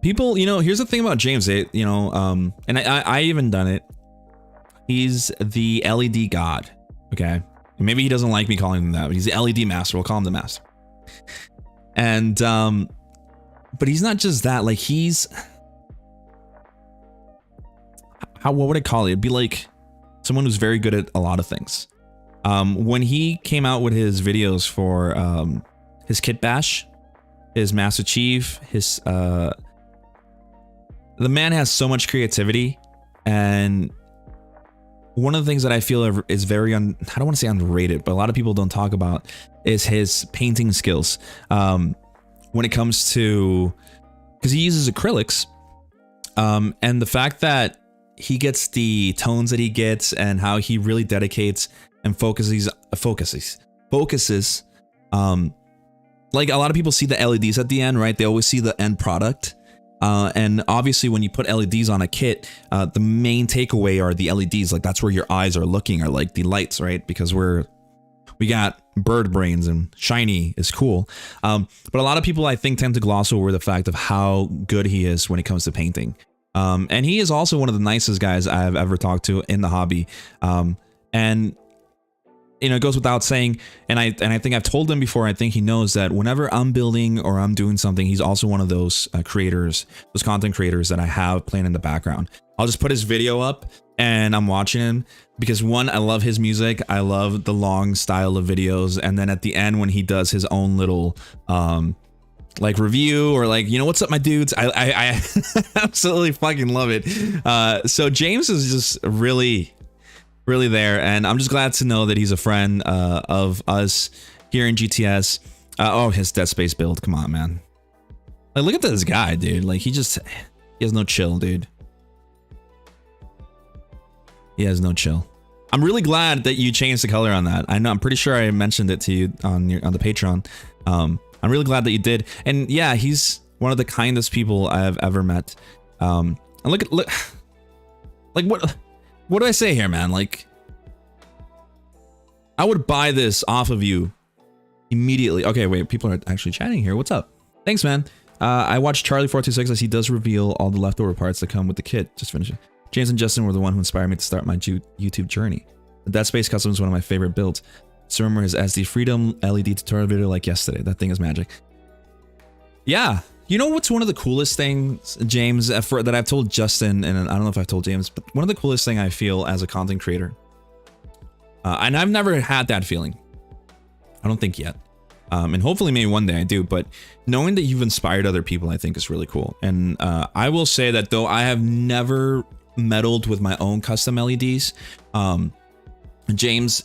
People, here's the thing about James. And I even done it. He's the LED god. Okay. Maybe he doesn't like me calling him that, but he's the LED master. We'll call him the master. And, but he's not just that. Like, what would I call it? It'd be like someone who's very good at a lot of things. When he came out with his videos for his Kit Bash, his Master Chief, the man has so much creativity, and one of the things that I feel is very I don't want to say underrated, but a lot of people don't talk about is his painting skills. When it comes to, because he uses acrylics, and the fact that he gets the tones that he gets and how he really dedicates and focuses. Like, a lot of people see the LEDs at the end, right? They always see the end product. And obviously when you put LEDs on a kit, the main takeaway are the LEDs. Like, that's where your eyes are looking, are like the lights, right? Because we got bird brains and shiny is cool. But a lot of people, I think, tend to gloss over the fact of how good he is when it comes to painting. And he is also one of the nicest guys I've ever talked to in the hobby. And it goes without saying, and I think I've told him before, I think he knows that whenever I'm building or I'm doing something, he's also one of those creators, those content creators that I have playing in the background. I'll just put his video up and I'm watching him because, one, I love his music. I love the long style of videos. And then at the end, when he does his own little like review or like, what's up, my dudes? I absolutely fucking love it. So James is just really there, and I'm just glad to know that he's a friend of us here in GTS. Oh, his Dead Space build, come on, man. Like, look at this guy, dude. Like, he has no chill, dude. He has no chill. I'm really glad that you changed the color on that. I know, I'm pretty sure I mentioned it to you on the Patreon. I'm really glad that you did. And yeah, he's one of the kindest people I've ever met. And look, like what do I say here, man? Like, I would buy this off of you immediately. Okay, wait, people are actually chatting here. What's up? Thanks, man. I watched Charlie426 as he does reveal all the leftover parts that come with the kit. Just finishing. James and Justin were the one who inspired me to start my YouTube journey. The Dead Space custom is one of my favorite builds. So remember his SD Freedom LED tutorial video like yesterday. That thing is magic. Yeah. You know what's one of the coolest things, James, that I've told Justin, and I don't know if I've told James, but one of the coolest thing I feel as a content creator, and I've never had that feeling. I don't think yet. And hopefully maybe one day I do, but knowing that you've inspired other people, I think is really cool. And I will say that though I have never meddled with my own custom LEDs, James,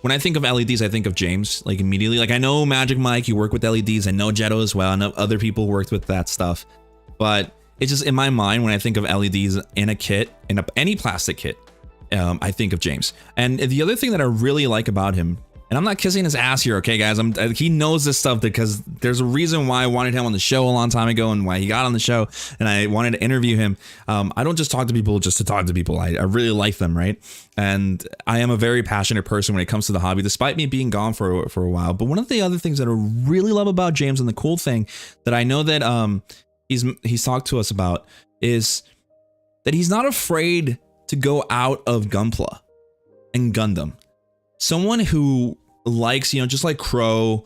when I think of LEDs, I think of James, like immediately. Like I know Magic Mike, you work with LEDs. I know Jetto as well. I know other people worked with that stuff, but it's just in my mind when I think of LEDs in a kit, in any plastic kit, I think of James. And the other thing that I really like about him, and I'm not kissing his ass here, okay, guys? He knows this stuff because there's a reason why I wanted him on the show a long time ago and why he got on the show, and I wanted to interview him. I don't just talk to people just to talk to people. I really like them, right? And I am a very passionate person when it comes to the hobby, despite me being gone for a while. But one of the other things that I really love about James, and the cool thing that I know that he's talked to us about, is that he's not afraid to go out of Gunpla and Gundam. Someone who likes, you know, just like Crow,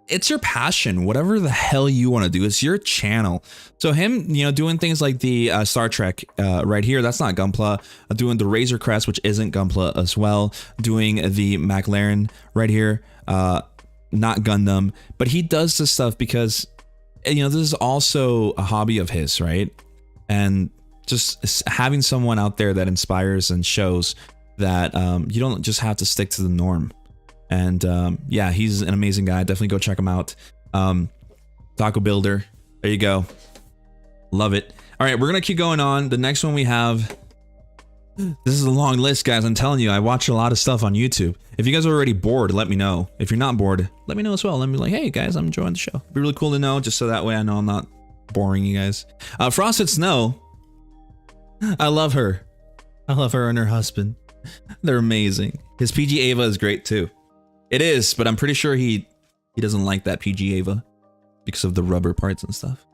it's your passion, whatever the hell you want to do, it's your channel. So him, you know, doing things like the Star Trek right here, that's not Gunpla. Doing the Razor Crest, which isn't Gunpla as well. Doing the McLaren right here, not Gundam. But he does this stuff because, you know, this is also a hobby of his, right? And just having someone out there that inspires and shows that you don't just have to stick to the norm. And yeah, he's an amazing guy. Definitely go check him out. Taco Builder, there you go. Love it. All right, we're gonna keep going on. The next one we have, this is a long list, guys. I'm telling you, I watch a lot of stuff on YouTube. If you guys are already bored, let me know. If you're not bored, let me know as well. Let me be like, hey guys, I'm enjoying the show. It'd be really cool to know, just so that way I know I'm not boring you guys. Frosted Snow, I love her. I love her and her husband. They're amazing. His PG Ava is great too. It is, but I'm pretty sure he doesn't like that PG Ava because of the rubber parts and stuff.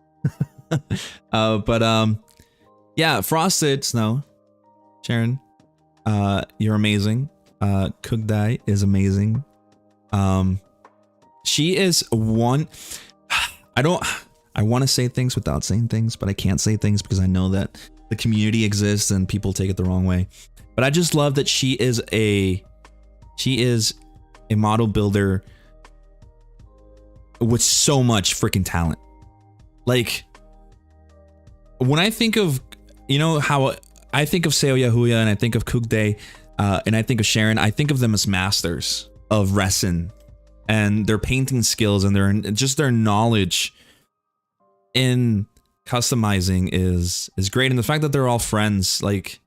Yeah, Frosted Snow, Sharon, you're amazing. Kugdai is amazing. She is one. I want to say things without saying things, but I can't say things because I know that the community exists and people take it the wrong way. But I just love that she is a model builder with so much freaking talent. Like, when I think of, you know, how I think of Seo Yahuya and I think of Kugde and I think of Sharon, I think of them as masters of resin and their painting skills and their knowledge in customizing is great. And the fact that they're all friends, like,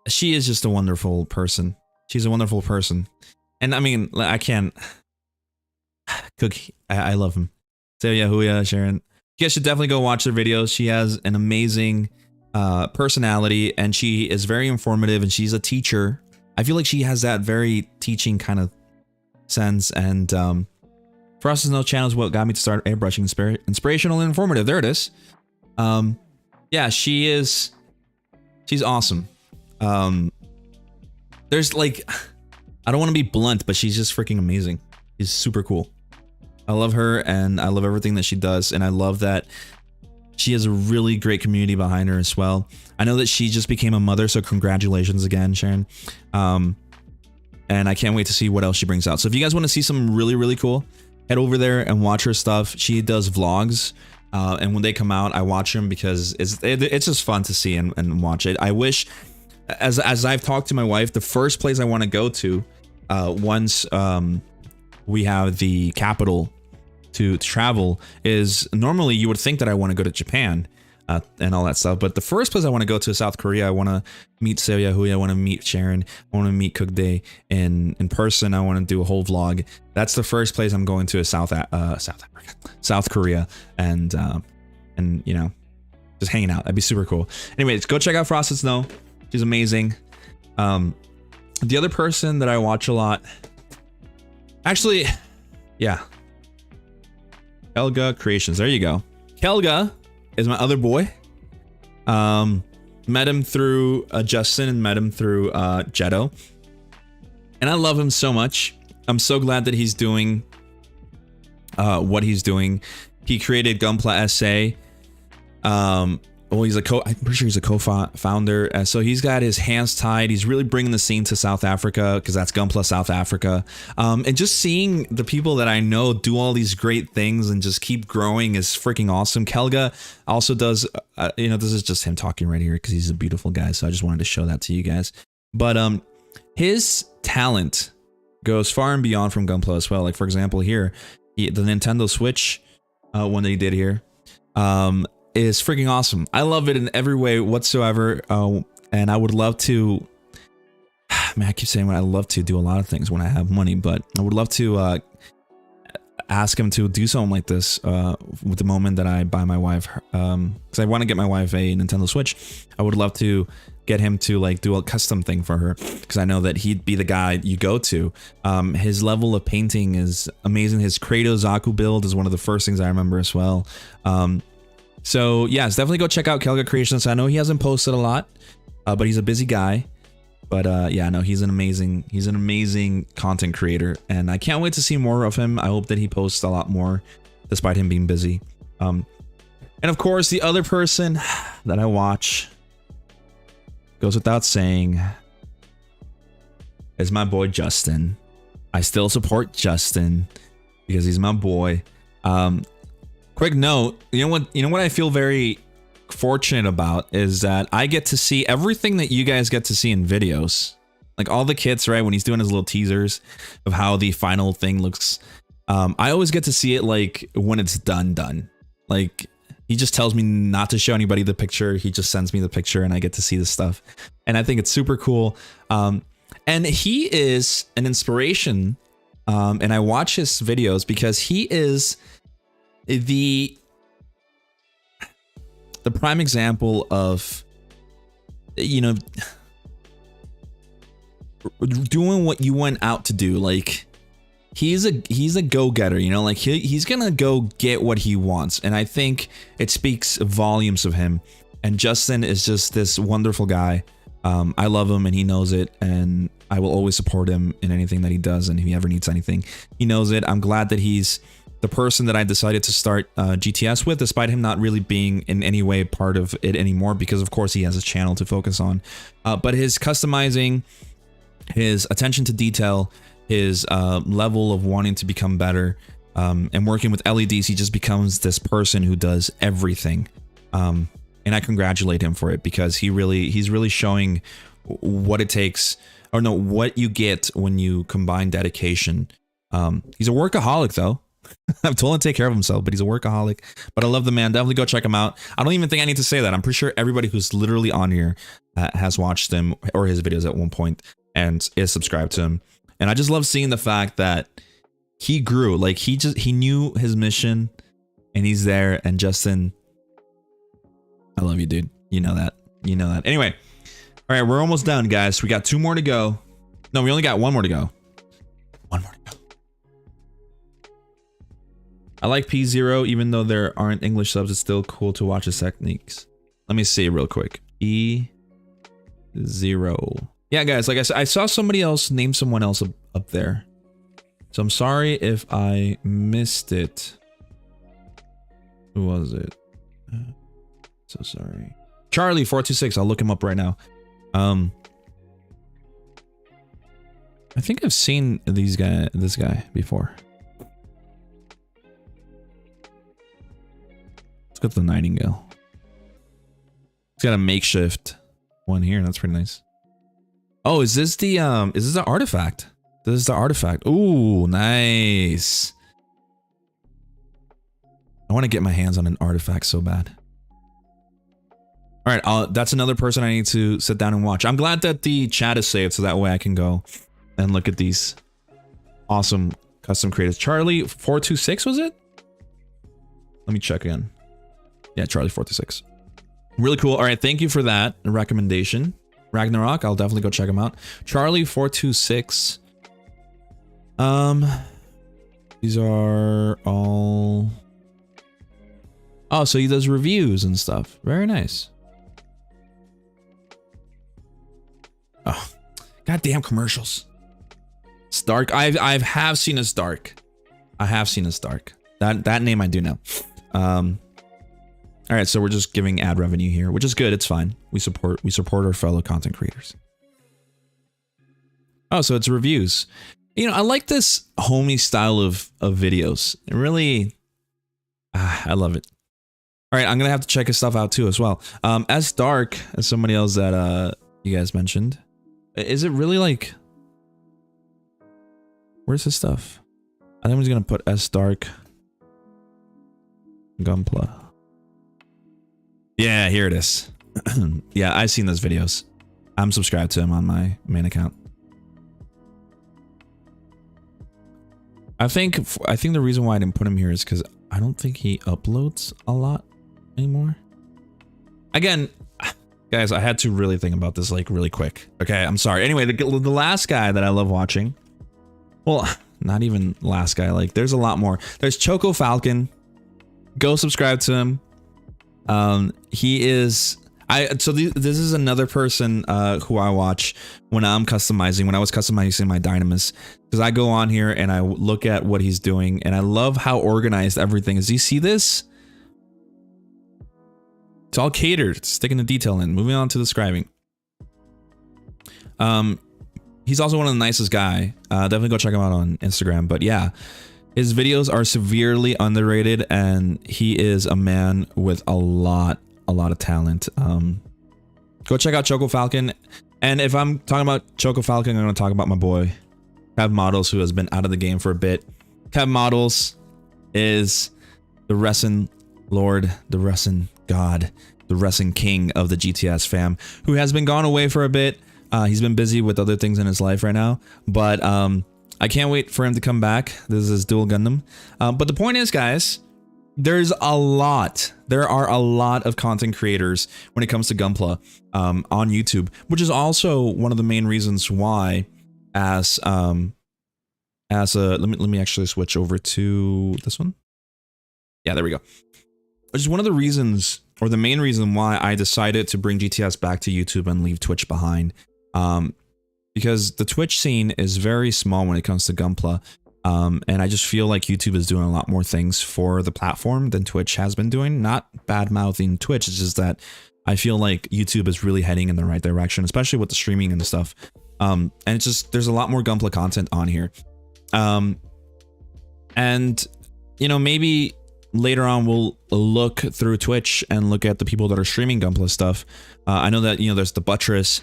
she is just a wonderful person. She's a wonderful person. And I mean, I can't cook. I love him. Seo Yahuya, Sharon. You guys should definitely go watch their videos. She has an amazing personality and she is very informative and she's a teacher. I feel like she has that very teaching kind of sense. And Frosted Snow channel is what got me to start airbrushing. Inspirational and informative. There it is. Yeah, she's awesome. There's like, I don't want to be blunt, but she's just freaking amazing. She's super cool. I love her and I love everything that she does. And I love that she has a really great community behind her as well. I know that she just became a mother, so congratulations again, Sharon. And I can't wait to see what else she brings out. So if you guys want to see something really, really cool, head over there and watch her stuff. She does vlogs. And when they come out, I watch them because it's just fun to see and watch it. I wish, as I've talked to my wife, the first place I want to go to once we have the capital to travel is, normally you would think that I want to go to Japan, and all that stuff. But the first place I want to go to is South Korea. I want to meet Seo Hui. I want to meet Sharon. I want to meet Cook Dae in person. I want to do a whole vlog. That's the first place I'm going to is South Korea, and you know, just hanging out. That'd be super cool. Anyways, go check out Frosted Snow. She's amazing. The other person that I watch a lot, actually, yeah, Kelga Creations. There you go. Kelga is my other boy. Met him through Justin and met him through Jetto, and I love him so much. I'm so glad that he's doing what he's doing. He created Gunpla SA. Well, I'm pretty sure he's a co-founder. So he's got his hands tied. He's really bringing the scene to South Africa, because that's Gunpla South Africa. And just seeing the people that I know do all these great things and just keep growing is freaking awesome. Kelga also does, you know, this is just him talking right here because he's a beautiful guy. So I just wanted to show that to you guys. But his talent goes far and beyond from Gunpla as well. Like, for example, here, the Nintendo Switch one that he did here. Is freaking awesome. I love it in every way whatsoever. And I would love to, man, I keep saying I love to do a lot of things when I have money, but I would love to ask him to do something like this with the moment that I buy my wife, because I want to get my wife a Nintendo Switch. I would love to get him to like do a custom thing for her, because I know that he'd be the guy you go to. His level of painting is amazing. His Kratos Zaku build is one of the first things I remember as well. So yes, definitely go check out Kelga Creations. I know he hasn't posted a lot, but he's a busy guy. But yeah, no, he's an amazing content creator, and I can't wait to see more of him. I hope that he posts a lot more, despite him being busy. And of course, the other person that I watch, goes without saying, is my boy Justin. I still support Justin because he's my boy. Quick note, you know what I feel very fortunate about is that I get to see everything that you guys get to see in videos. Like all the kits, right? When he's doing his little teasers of how the final thing looks. I always get to see it like when it's done. Like he just tells me not to show anybody the picture. He just sends me the picture and I get to see the stuff. And I think it's super cool. And he is an inspiration. And I watch his videos because he is the prime example of, you know, doing what you went out to do. Like he's a go-getter, you know, like he's gonna go get what he wants, and I think it speaks volumes of him. And Justin is just this wonderful guy. I love him and he knows it, and I will always support him in anything that he does, and if he ever needs anything, he knows it. I'm glad that he's the person that I decided to start GTS with, despite him not really being in any way part of it anymore, because of course he has a channel to focus on. But his customizing, his attention to detail, his level of wanting to become better, and working with LEDs, he just becomes this person who does everything. And I congratulate him for it, because he's really showing what it takes, or no, what you get when you combine dedication. He's a workaholic though. I've told him to take care of himself, but he's a workaholic. But I love the man. Definitely go check him out. I don't even think I need to say that. I'm pretty sure everybody who's literally on here has watched him or his videos at one point and is subscribed to him. And I just love seeing the fact that he grew. Like he knew his mission and he's there. And Justin, I love you, dude. You know that. You know that. Anyway, all right, we're almost done, guys. We got 2 more to go. No, we only got 1 more to go. 1 more to go. I like P0, even though there aren't English subs, it's still cool to watch his techniques. Let me see real quick. P0. Yeah, guys, like I said, I saw somebody else name someone else up there. So I'm sorry if I missed it. Who was it? So sorry. Charlie426, I'll look him up right now. I think I've seen this guy before. Got the Nightingale. It's got a makeshift one here. That's pretty nice. Oh, is this the artifact? This is the artifact. Ooh, nice. I want to get my hands on an artifact so bad. All right, that's another person I need to sit down and watch. I'm glad that the chat is saved so that way I can go and look at these awesome custom creators. Charlie 426 was it? Let me check again. Yeah, Charlie 426. Really cool. All right, thank you for that recommendation. Ragnarok, I'll definitely go check him out. Charlie 426. These are all. Oh, so he does reviews and stuff. Very nice. Oh, goddamn commercials. Stark. I have seen a Stark. I have seen a Stark. That name I do know. All right, so we're just giving ad revenue here, which is good. It's fine. We support our fellow content creators. Oh, so it's reviews. You know, I like this homey style of videos. It really, I love it. All right, I'm gonna have to check his stuff out too as well. S Dark, as somebody else that you guys mentioned. Is it really like? Where's his stuff? I think I'm just gonna put S Dark Gunpla. Yeah, here it is. Yeah, I've seen those videos. I'm subscribed to him on my main account. I think the reason why I didn't put him here is because I don't think he uploads a lot anymore. Again, guys, I had to really think about this like really quick. Okay, I'm sorry. Anyway, the last guy that I love watching. Well, not even last guy. Like, there's a lot more. There's Choco Falcon. Go subscribe to him. He is. This is another person who I watch when I'm customizing. When I was customizing my Dynamis, because I go on here and I look at what he's doing, and I love how organized everything is. Do you see this? It's all catered. It's sticking the detail in. Moving on to describing. He's also one of the nicest guy. Definitely go check him out on Instagram. But yeah, his videos are severely underrated, and he is a man with a lot of talent. Go check out Choco Falcon. And if I'm talking about Choco Falcon, I'm going to talk about my boy, Kev Models, who has been out of the game for a bit. Kev Models is the wrestling lord, the wrestling god, the wrestling king of the GTS fam, who has been gone away for a bit. He's been busy with other things in his life right now, but I can't wait for him to come back. This is Dual Gundam. But the point is, guys, there are a lot of content creators when it comes to Gunpla on YouTube, which is also one of the main reasons why, let me actually switch over to this one. Yeah, there we go. Which is one of the reasons, or the main reason, why I decided to bring GTS back to YouTube and leave Twitch behind. Because the Twitch scene is very small when it comes to Gunpla. And I just feel like YouTube is doing a lot more things for the platform than Twitch has been doing. Not bad-mouthing Twitch, it's just that I feel like YouTube is really heading in the right direction, especially with the streaming and the stuff. And it's just, there's a lot more Gunpla content on here. And, you know, maybe later on we'll look through Twitch and look at the people that are streaming Gunpla stuff. I know that, you know, there's the Buttress,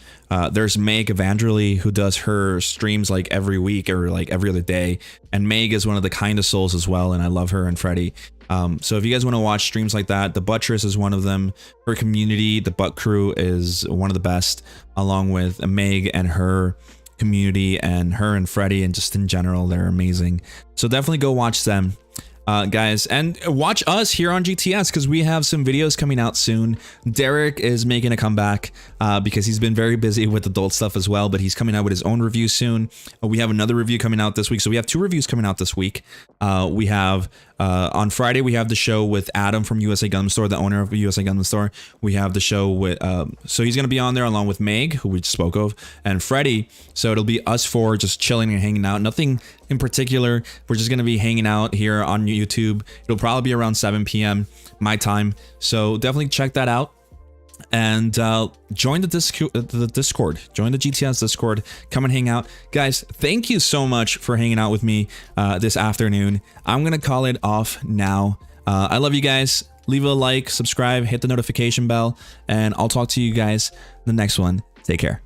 there's Meg Evangeline, who does her streams like every week or like every other day, and Meg is one of the kindest souls as well, and I love her and Freddie. So if you guys want to watch streams like that, the Buttress is one of them. Her community, the Butt Crew, is one of the best, along with Meg and her community, and her and Freddie, and just in general, they're amazing. So definitely go watch them. Guys, and watch us here on GTS, because we have some videos coming out soon. Derek is making a comeback because he's been very busy with adult stuff as well, but he's coming out with his own review soon. We have another review coming out this week, so we have 2 reviews coming out this week. We have on Friday, we have the show with Adam from USA Gundam Store, the owner of USA Gundam Store. We have the show with, so he's going to be on there along with Meg, who we just spoke of, and Freddie. So it'll be us 4 just chilling and hanging out. Nothing in particular. We're just going to be hanging out here on YouTube. It'll probably be around 7 p.m. my time. So definitely check that out. And join the Discord. Join the GTS Discord. Come and hang out. Guys, thank you so much for hanging out with me this afternoon. I'm going to call it off now. I love you guys. Leave a like, subscribe, hit the notification bell, and I'll talk to you guys in the next one. Take care.